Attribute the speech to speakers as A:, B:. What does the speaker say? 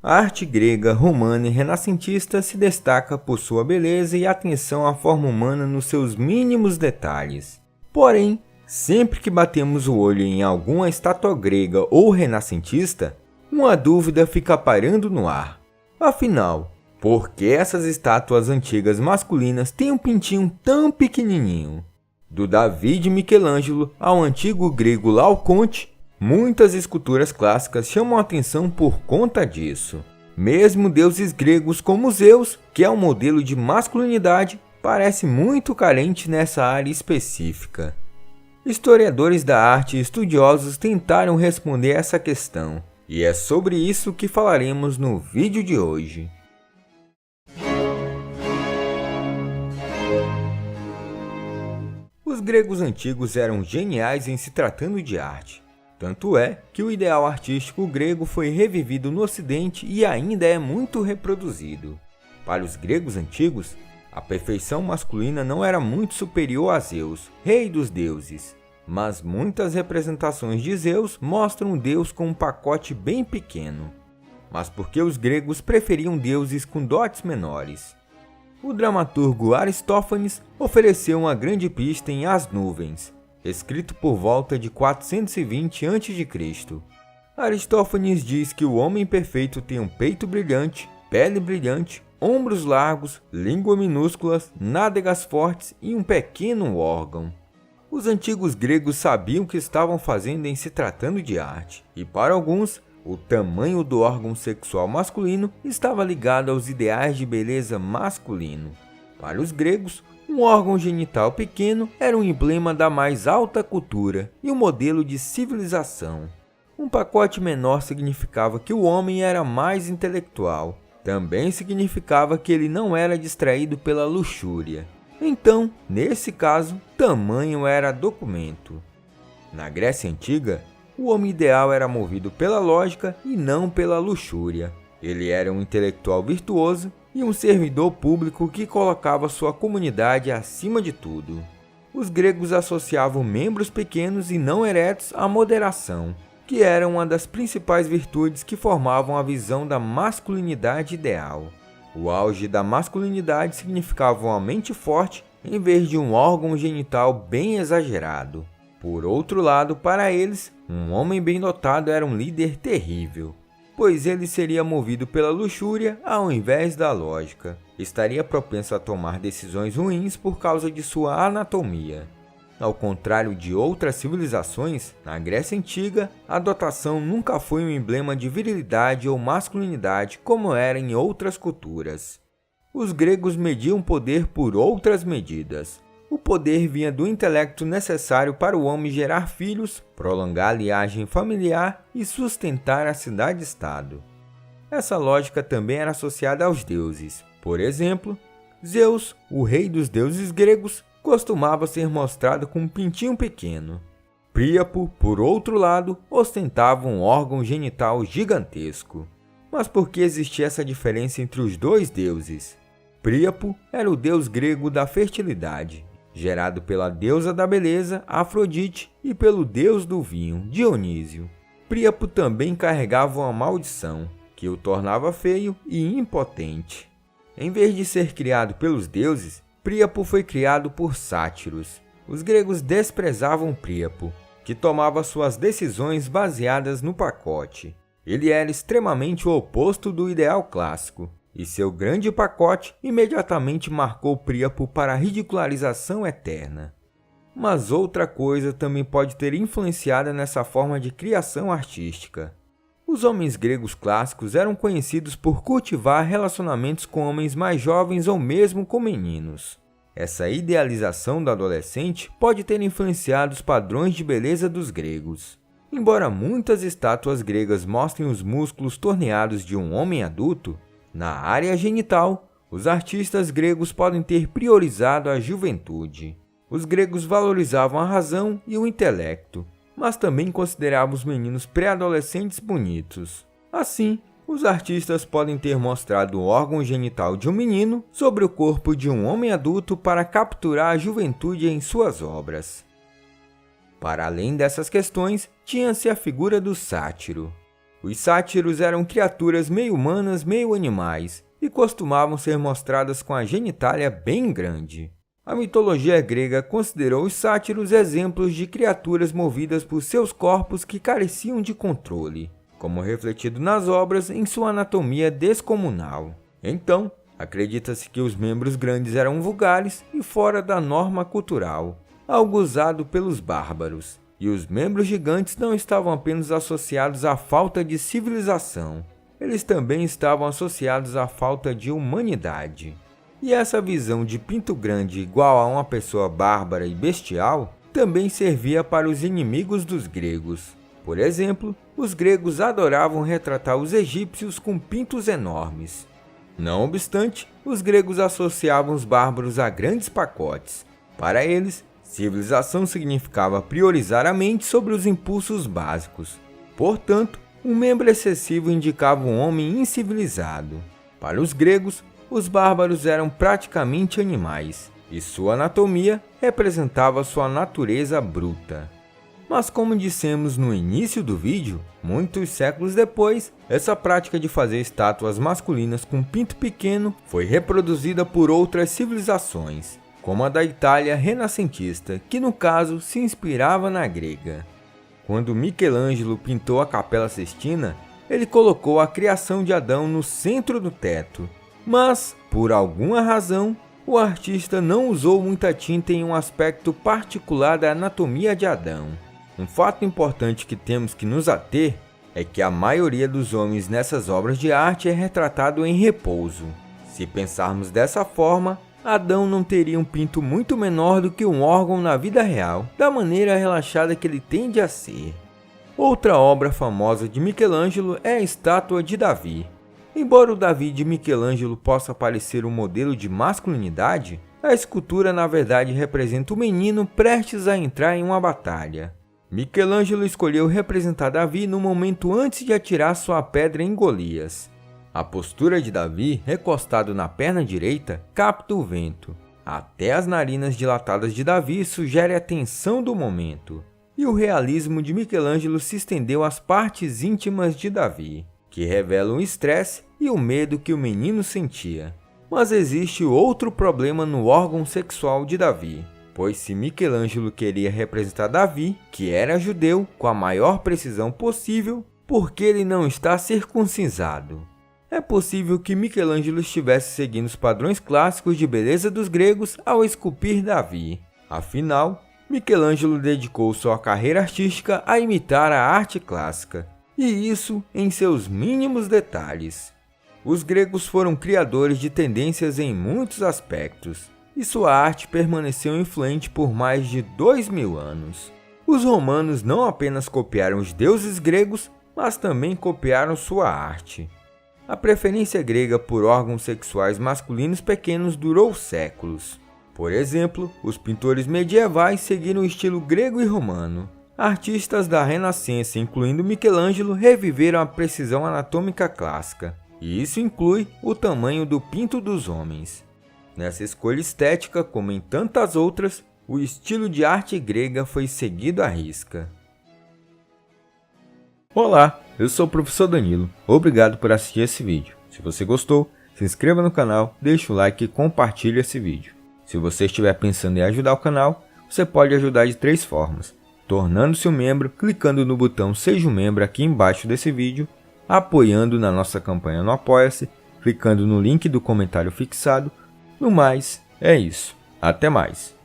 A: A arte grega, romana e renascentista se destaca por sua beleza e atenção à forma humana nos seus mínimos detalhes. Porém, sempre que batemos o olho em alguma estátua grega ou renascentista, uma dúvida fica pairando no ar. Afinal, por que essas estátuas antigas masculinas têm um pintinho tão pequenininho? Do Davi de Michelangelo ao antigo grego Laocoonte, muitas esculturas clássicas chamam a atenção por conta disso. Mesmo deuses gregos como Zeus, que é um modelo de masculinidade, parece muito carente nessa área específica. Historiadores da arte e estudiosos tentaram responder essa questão, e é sobre isso que falaremos no vídeo de hoje. Os gregos antigos eram geniais em se tratando de arte. Tanto é que o ideal artístico grego foi revivido no Ocidente e ainda é muito reproduzido. Para os gregos antigos, a perfeição masculina não era muito superior a Zeus, rei dos deuses. Mas muitas representações de Zeus mostram um deus com um pacote bem pequeno. Mas porque os gregos preferiam deuses com dotes menores. O dramaturgo Aristófanes ofereceu uma grande pista em As Nuvens, escrito por volta de 420 a.C. Aristófanes diz que o homem perfeito tem um peito brilhante, pele brilhante, ombros largos, língua minúscula, nádegas fortes e um pequeno órgão. Os antigos gregos sabiam o que estavam fazendo em se tratando de arte, e para alguns, o tamanho do órgão sexual masculino estava ligado aos ideais de beleza masculino. Para os gregos, um órgão genital pequeno era um emblema da mais alta cultura e um modelo de civilização. Um pacote menor significava que o homem era mais intelectual. Também significava que ele não era distraído pela luxúria. Então, nesse caso, tamanho era documento. Na Grécia Antiga, o homem ideal era movido pela lógica e não pela luxúria. Ele era um intelectual virtuoso e um servidor público que colocava sua comunidade acima de tudo. Os gregos associavam membros pequenos e não eretos à moderação, que era uma das principais virtudes que formavam a visão da masculinidade ideal. O auge da masculinidade significava uma mente forte em vez de um órgão genital bem exagerado. Por outro lado, para eles, um homem bem dotado era um líder terrível, pois ele seria movido pela luxúria ao invés da lógica. Estaria propenso a tomar decisões ruins por causa de sua anatomia. Ao contrário de outras civilizações, na Grécia Antiga, a dotação nunca foi um emblema de virilidade ou masculinidade como era em outras culturas. Os gregos mediam poder por outras medidas. O poder vinha do intelecto necessário para o homem gerar filhos, prolongar a linhagem familiar e sustentar a cidade-estado. Essa lógica também era associada aos deuses. Por exemplo, Zeus, o rei dos deuses gregos, costumava ser mostrado com um pintinho pequeno. Príapo, por outro lado, ostentava um órgão genital gigantesco. Mas por que existia essa diferença entre os dois deuses? Príapo era o deus grego da fertilidade, gerado pela deusa da beleza, Afrodite, e pelo deus do vinho, Dionísio. Príapo também carregava uma maldição, que o tornava feio e impotente. Em vez de ser criado pelos deuses, Príapo foi criado por sátiros. Os gregos desprezavam Príapo, que tomava suas decisões baseadas no pacote. Ele era extremamente o oposto do ideal clássico, e seu grande pacote imediatamente marcou Príapo para a ridicularização eterna. Mas outra coisa também pode ter influenciado nessa forma de criação artística. Os homens gregos clássicos eram conhecidos por cultivar relacionamentos com homens mais jovens ou mesmo com meninos. Essa idealização do adolescente pode ter influenciado os padrões de beleza dos gregos. Embora muitas estátuas gregas mostrem os músculos torneados de um homem adulto, na área genital, os artistas gregos podem ter priorizado a juventude. Os gregos valorizavam a razão e o intelecto, mas também consideravam os meninos pré-adolescentes bonitos. Assim, os artistas podem ter mostrado o órgão genital de um menino sobre o corpo de um homem adulto para capturar a juventude em suas obras. Para além dessas questões, tinha-se a figura do sátiro. Os sátiros eram criaturas meio humanas, meio animais, e costumavam ser mostradas com a genitália bem grande. A mitologia grega considerou os sátiros exemplos de criaturas movidas por seus corpos que careciam de controle, como refletido nas obras em sua anatomia descomunal. Então, acredita-se que os membros grandes eram vulgares e fora da norma cultural, algo usado pelos bárbaros, e os membros gigantes não estavam apenas associados à falta de civilização, eles também estavam associados à falta de humanidade. E essa visão de pinto grande igual a uma pessoa bárbara e bestial também servia para os inimigos dos gregos. Por exemplo, os gregos adoravam retratar os egípcios com pintos enormes. Não obstante, os gregos associavam os bárbaros a grandes pacotes. Para eles, civilização significava priorizar a mente sobre os impulsos básicos. Portanto, um membro excessivo indicava um homem incivilizado. Para os gregos, os bárbaros eram praticamente animais, e sua anatomia representava sua natureza bruta. Mas como dissemos no início do vídeo, muitos séculos depois, essa prática de fazer estátuas masculinas com pinto pequeno foi reproduzida por outras civilizações, como a da Itália renascentista, que no caso se inspirava na grega. Quando Michelangelo pintou a Capela Sistina, ele colocou a criação de Adão no centro do teto. Mas, por alguma razão, o artista não usou muita tinta em um aspecto particular da anatomia de Adão. Um fato importante que temos que nos ater é que a maioria dos homens nessas obras de arte é retratado em repouso. Se pensarmos dessa forma, Adão não teria um pinto muito menor do que um órgão na vida real, da maneira relaxada que ele tende a ser. Outra obra famosa de Michelangelo é a estátua de Davi. Embora o Davi de Michelangelo possa parecer um modelo de masculinidade, a escultura na verdade representa o menino prestes a entrar em uma batalha. Michelangelo escolheu representar Davi no momento antes de atirar sua pedra em Golias. A postura de Davi, recostado na perna direita, capta o vento. Até as narinas dilatadas de Davi sugerem a tensão do momento. E o realismo de Michelangelo se estendeu às partes íntimas de Davi, que revelam o estresse e o medo que o menino sentia. Mas existe outro problema no órgão sexual de Davi, pois se Michelangelo queria representar Davi, que era judeu, com a maior precisão possível, por que ele não está circuncisado? É possível que Michelangelo estivesse seguindo os padrões clássicos de beleza dos gregos ao esculpir Davi. Afinal, Michelangelo dedicou sua carreira artística a imitar a arte clássica, e isso em seus mínimos detalhes. Os gregos foram criadores de tendências em muitos aspectos, e sua arte permaneceu influente por mais de 2000 anos. Os romanos não apenas copiaram os deuses gregos, mas também copiaram sua arte. A preferência grega por órgãos sexuais masculinos pequenos durou séculos. Por exemplo, os pintores medievais seguiram o estilo grego e romano. Artistas da Renascença, incluindo Michelangelo, reviveram a precisão anatômica clássica, e isso inclui o tamanho do pinto dos homens. Nessa escolha estética, como em tantas outras, o estilo de arte grega foi seguido à risca. Olá, eu sou o professor Danilo. Obrigado por assistir esse vídeo. Se você gostou, se inscreva no canal, deixe o like e compartilhe esse vídeo. Se você estiver pensando em ajudar o canal, você pode ajudar de 3 formas: tornando-se um membro, clicando no botão Seja um Membro aqui embaixo desse vídeo, apoiando na nossa campanha no Apoia-se, clicando no link do comentário fixado. No mais, é isso. Até mais!